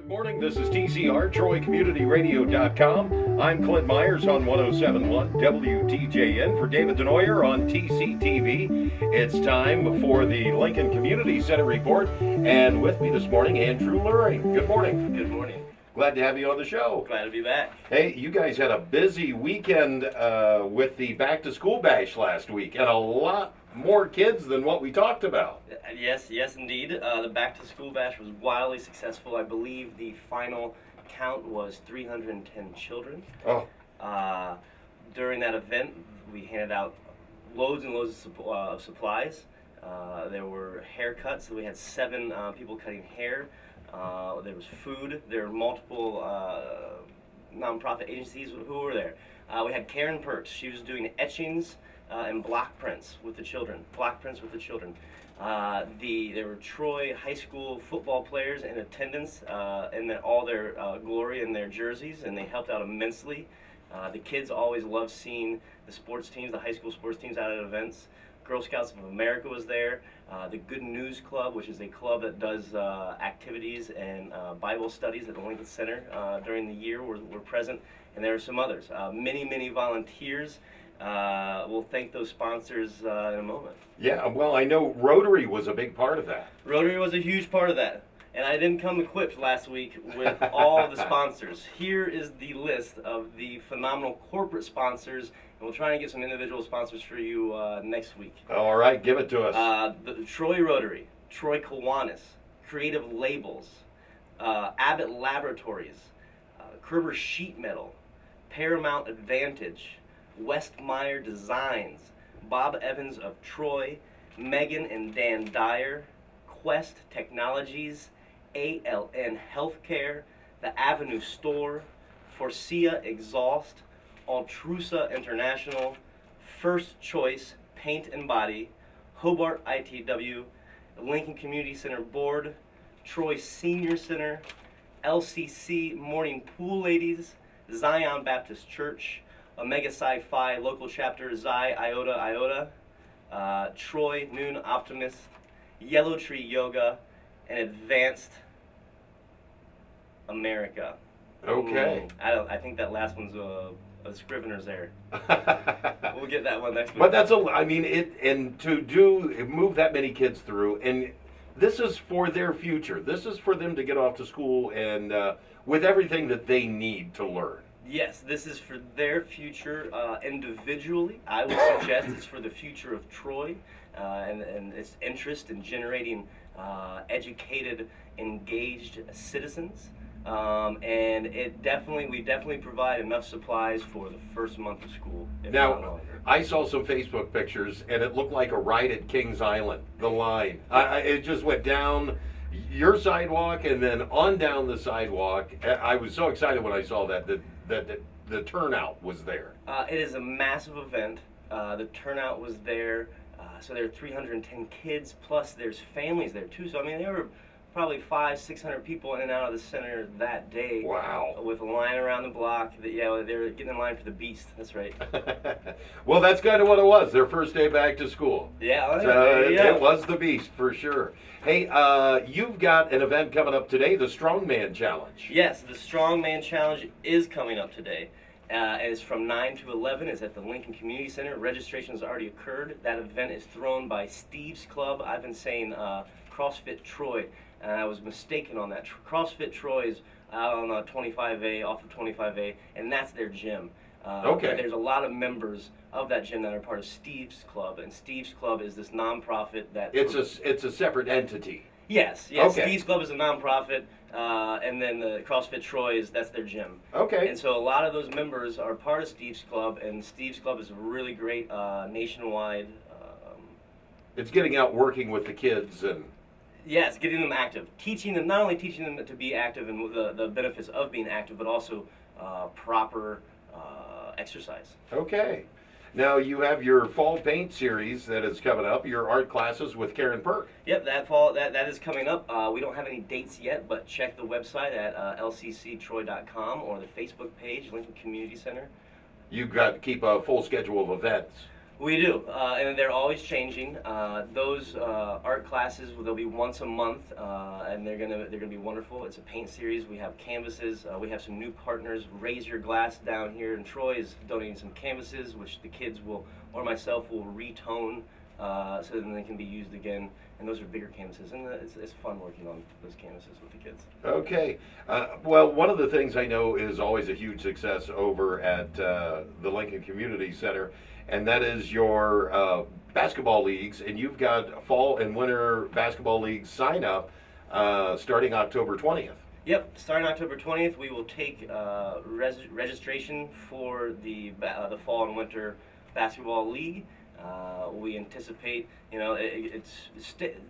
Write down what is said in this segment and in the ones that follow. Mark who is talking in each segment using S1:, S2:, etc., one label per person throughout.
S1: Good morning, this is TCR, TroyCommunityRadio.com. I'm Clint Myers on 107.1 WTJN. For David Denoyer on TCTV, it's time for the Lincoln Community Center report. And with me this morning, Andrew Lurie. Good morning.
S2: Good morning.
S1: Glad to have you on the show.
S2: Glad to be back.
S1: Hey, you guys had a busy weekend with the Back to School Bash last week, and a lot more kids than what we talked about.
S2: Yes, indeed. The Back to School Bash was wildly successful. I believe the final count was 310 children.
S1: Oh.
S2: During that event, we handed out loads and loads of supplies. There were haircuts, so we had 7 people cutting hair. There was food. There were multiple nonprofit agencies who were there. We had Karen Perks. She was doing etchings and block prints with the children. There were Troy High School football players in attendance in all their glory in their jerseys, and they helped out immensely. The kids always love seeing the sports teams, the high school sports teams out at events. Girl Scouts of America was there. The Good News Club, which is a club that does activities and Bible studies at the Lincoln Center during the year, were present, and there are some others. Many volunteers. We'll thank those sponsors in a moment.
S1: Yeah, well, I know Rotary was a big part of that.
S2: Rotary was a huge part of that. And I didn't come equipped last week with all the sponsors. Here is the list of the phenomenal corporate sponsors, and we'll try and get some individual sponsors for you next week.
S1: All right, give it to us.
S2: The Troy Rotary, Troy Kiwanis, Creative Labels, Abbott Laboratories, Kerber Sheet Metal, Paramount Advantage, Westmeyer Designs, Bob Evans of Troy, Megan and Dan Dyer, Quest Technologies, ALN Healthcare, The Avenue Store, Forcia Exhaust, Altrusa International, First Choice Paint and Body, Hobart ITW, Lincoln Community Center Board, Troy Senior Center, LCC Morning Pool Ladies, Zion Baptist Church, Omega Psi Phi Local Chapter Xi Iota, Troy Noon Optimist, Yellow Tree Yoga, and Advanced America.
S1: Okay.
S2: I think that last one's a Scrivener's error. We'll get that one next week.
S1: But that's move that many kids through, and this is for their future. This is for them to get off to school and with everything that they need to learn.
S2: Yes, this is for their future individually. I would suggest it's for the future of Troy and its interest in generating educated, engaged citizens. And we definitely provide enough supplies for the first month of school.
S1: Now, I saw some Facebook pictures, and it looked like a ride at Kings Island, the line. It just went down your sidewalk and then on down the sidewalk. I was so excited when I saw that the turnout was there.
S2: It is a massive event. The turnout was there. So there are 310 kids, plus there's families there too. So I mean, there were probably 500-600 people in and out of the center that day.
S1: Wow. With
S2: a line around the block. Yeah, they were getting in line for the Beast. That's right.
S1: Well, that's kind of what it was. Their first day back to school.
S2: Yeah.
S1: So it was the Beast for sure. Hey, you've got an event coming up today, the Strongman Challenge.
S2: Yes, the Strongman Challenge is coming up today. It's from 9 to 11. It's at the Lincoln Community Center. Registration has already occurred. That event is thrown by Steve's Club. I've been saying CrossFit Troy, and I was mistaken on that. CrossFit Troy is out on 25A, off of 25A, and that's their gym.
S1: Okay.
S2: There's a lot of members of that gym that are part of Steve's Club, and Steve's Club is this nonprofit that...
S1: It's a separate entity.
S2: Yes.
S1: Okay.
S2: Steve's Club is a nonprofit, and then the CrossFit Troy that's their gym.
S1: Okay.
S2: And so a lot of those members are part of Steve's Club, and Steve's Club is a really great nationwide...
S1: It's getting out working with the kids and...
S2: Yes, getting them active. Not only teaching them to be active and the benefits of being active, but also proper exercise. Okay.
S1: Now you have your fall paint series that is coming up, your art classes with Karen Perk.
S2: Yep, that is coming up. We don't have any dates yet, but check the website at lcctroy.com or the Facebook page, Lincoln Community Center.
S1: You've got to keep a full schedule of events.
S2: We do, and they're always changing. Those art classes, they'll be once a month, and they're gonna be wonderful. It's a paint series. We have canvases. We have some new partners. Raise Your Glass down here in Troy is donating some canvases, which the kids will, or myself, will retone, so then they can be used again. And those are bigger canvases, and it's fun working on those canvases with the kids.
S1: Okay. Well, one of the things I know is always a huge success over at the Lincoln Community Center, and that is your basketball leagues. And you've got fall and winter basketball leagues sign up starting October 20th.
S2: Yep, starting October 20th, we will take registration for the fall and winter basketball league. We anticipate, it's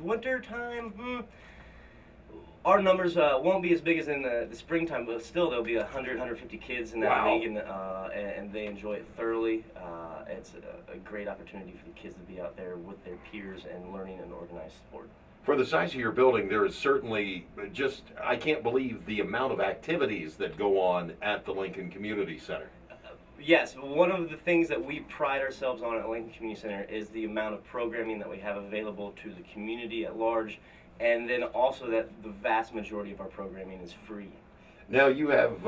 S2: winter time. Our numbers won't be as big as in the springtime, but still there'll be 150 kids in that
S1: Wow.
S2: league, and they enjoy it thoroughly. It's a great opportunity for the kids to be out there with their peers and learning an organized sport.
S1: For the size of your building, there is certainly I can't believe the amount of activities that go on at the Lincoln Community Center.
S2: Yes, one of the things that we pride ourselves on at Lincoln Community Center is the amount of programming that we have available to the community at large, and then also that the vast majority of our programming is free.
S1: Now you have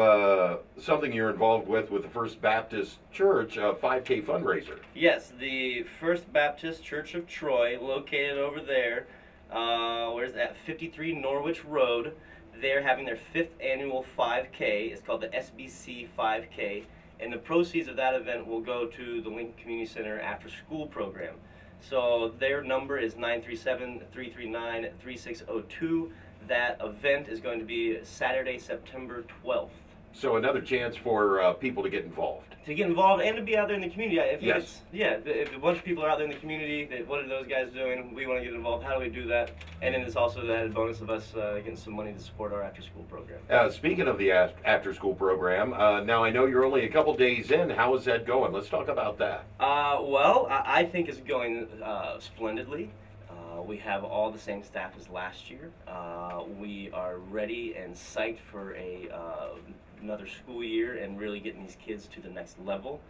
S1: something you're involved with the First Baptist Church, a 5K fundraiser.
S2: Yes, the First Baptist Church of Troy, located over there, where's that? 53 Norwich Road. They're having their 5th annual 5K. It's called the SBC 5K. And the proceeds of that event will go to the Lincoln Community Center After School program. So their number is 937-339-3602. That event is going to be Saturday, September 12th.
S1: So another chance for people to get involved.
S2: To get involved and to be out there in the community.
S1: Yes.
S2: If a bunch of people are out there in the community, what are those guys doing? We want to get involved. How do we do that? And then it's also the added bonus of us getting some money to support our after-school program.
S1: Speaking of the after-school program, now I know you're only a couple days in. How is that going? Let's talk about that.
S2: Well, I think it's going splendidly. We have all the same staff as last year. We are ready and psyched for another school year and really getting these kids to the next level.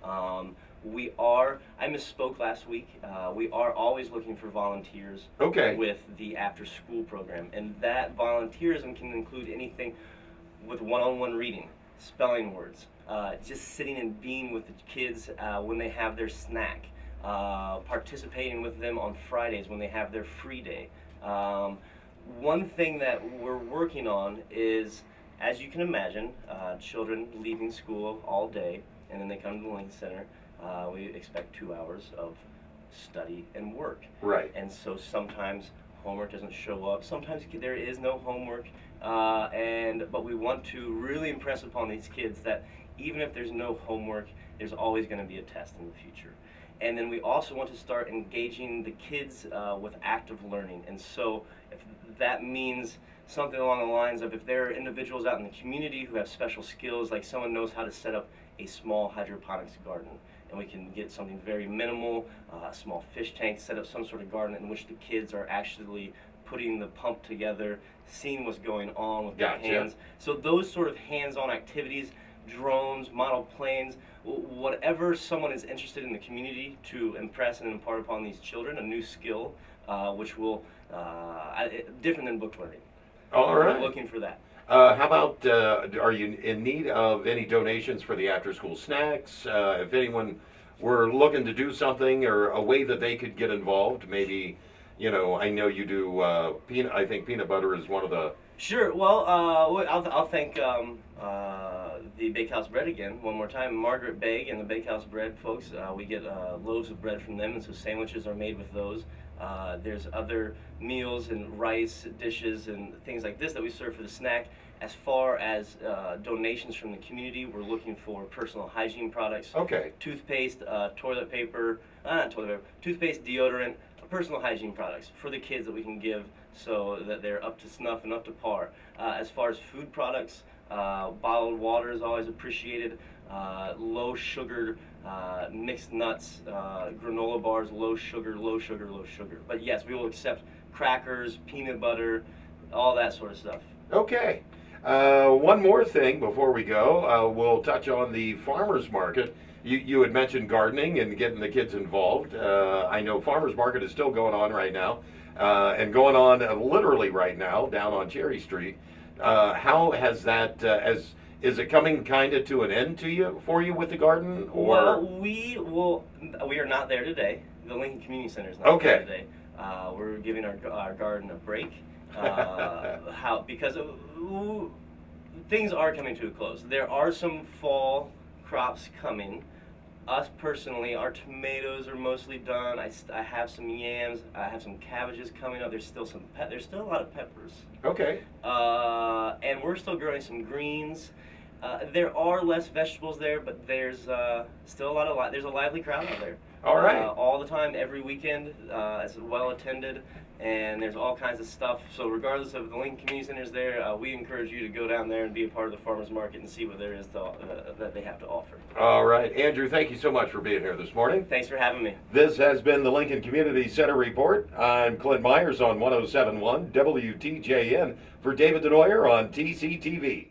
S2: I misspoke last week. We are always looking for volunteers with the after school program, and that volunteerism can include anything with one-on-one reading, spelling words, just sitting and being with the kids when they have their snack, participating with them on Fridays when they have their free day. One thing that we're working on is, as you can imagine, children leaving school all day, and then they come to the Lincoln Center. We expect 2 hours of study and work.
S1: Right.
S2: And so sometimes homework doesn't show up. Sometimes there is no homework, but we want to really impress upon these kids that even if there's no homework, there's always going to be a test in the future. And then we also want to start engaging the kids with active learning. And so if that means something along the lines of, if there are individuals out in the community who have special skills, like someone knows how to set up a small hydroponics garden, and we can get something very minimal, a small fish tank, set up some sort of garden in which the kids are actually putting the pump together, seeing what's going on with their hands. So those sort of hands-on activities, drones, model planes, whatever someone is interested in the community to impress and impart upon these children, a new skill, which will, different than book learning.
S1: All right.
S2: We're looking for that.
S1: How about, are you in need of any donations for the after-school snacks? If anyone were looking to do something or a way that they could get involved, maybe, I know you do peanut. I think peanut butter is one of the.
S2: Sure. Well, I'll thank the Bakehouse Bread again one more time. Margaret Bake and the Bakehouse Bread folks. We get loaves of bread from them, and so sandwiches are made with those. There's other meals and rice dishes and things like this that we serve for the snack. As far as donations from the community, we're looking for personal hygiene products.
S1: Okay.
S2: Toothpaste, toilet paper, toothpaste, deodorant, personal hygiene products for the kids that we can give so that they're up to snuff and up to par. As far as food products, bottled water is always appreciated. Low sugar, mixed nuts, granola bars, low sugar, low sugar, low sugar. But yes, we will accept crackers, peanut butter, all that sort of stuff.
S1: Okay. One more thing before we go, we'll touch on the farmers market. You had mentioned gardening and getting the kids involved. I know farmers market is still going on right now, and going on literally right now down on Cherry Street. How has that? Is it coming kind of to an end for you with the garden? Or
S2: Well, we are not there today. The Lincoln Community Center is not
S1: Okay.
S2: there today. We're giving our garden a break. Because things are coming to a close. There are some fall crops coming. Us personally, our tomatoes are mostly done. I have some yams. I have some cabbages coming up. There's still there's still a lot of peppers.
S1: Okay.
S2: And we're still growing some greens. There are less vegetables there, but there's still there's a lively crowd out there.
S1: All right.
S2: All the time, every weekend. It's well attended, and there's all kinds of stuff. So regardless of the Lincoln Community Center's there, we encourage you to go down there and be a part of the farmers market and see what there is that they have to offer.
S1: All right, Andrew, thank you so much for being here this morning.
S2: Thanks for having me.
S1: This has been the Lincoln Community Center Report. I'm Clint Myers on 107.1 WTJN for David Denoyer on TCTV.